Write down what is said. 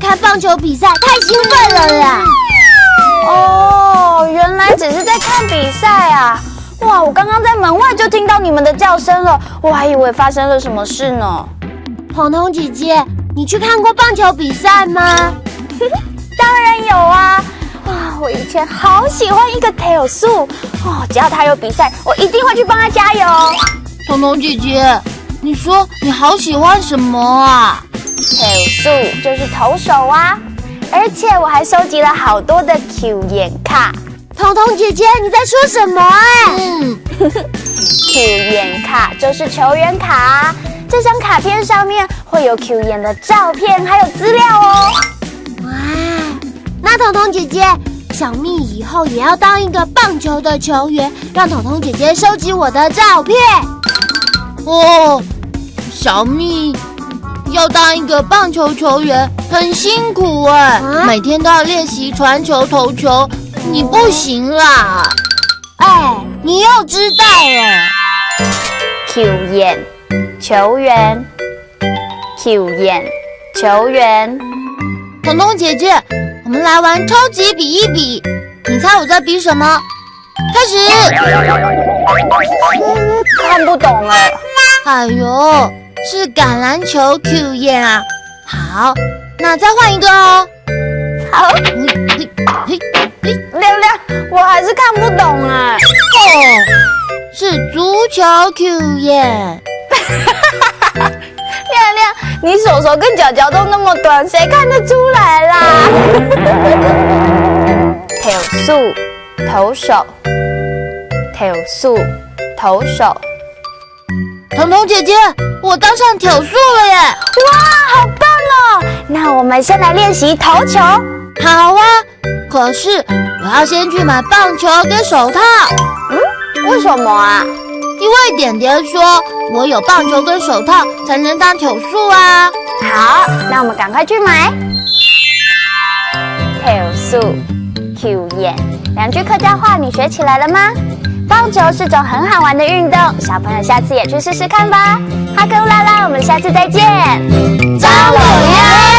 看棒球比赛，太兴奋了啦！哦，原来只是在看比赛啊！哇，我刚刚在门外就听到你们的叫声了，我还以为发生了什么事呢。彤彤姐姐，你去看过棒球比赛吗？当然有啊！哇，我以前好喜欢一个 Tails 哦，只要他有比赛，我一定会去帮他加油。彤彤姐姐，你说你好喜欢什么啊？Tails 就是投手啊，而且我还收集了好多的 Q 眼卡。彤彤姐姐，你在说什么啊？Q 眼卡就是球员卡，这张卡片上面会有 Q 眼的照片还有资料哦。哇，那彤彤姐姐，小蜜以后也要当一个棒球的球员，让彤彤姐姐收集我的照片。哦，小蜜要当一个棒球球员很辛苦哎，每天都要练习传球投球，你不行啦。哎，你又知道了。Q 眼球员 ，Q 眼球员。彤彤姐姐，我们来玩超级比一比，你猜我在比什么？开始。看不懂哎。哎呦，是橄榄球 Q 眼啊！好，那再换一个哦。好，亮亮，我还是看不懂啊。哦，是足球 Q 眼。亮亮，你手手跟脚脚都那么短，谁看得出来啦？Tails 投手 ，Tails 投手。彤彤姐姐，我当上挑树了耶！哇，好棒哦！那我们先来练习投球。好啊，可是我要先去买棒球跟手套。为什么啊？因为点点说我有棒球跟手套才能当挑树啊。好，那我们赶快去买。Tails Q 眼，两句客家话你学起来了吗？棒球是种很好玩的运动，小朋友下次也去试试看吧。哈哥拉拉，我们下次再见。张老爷。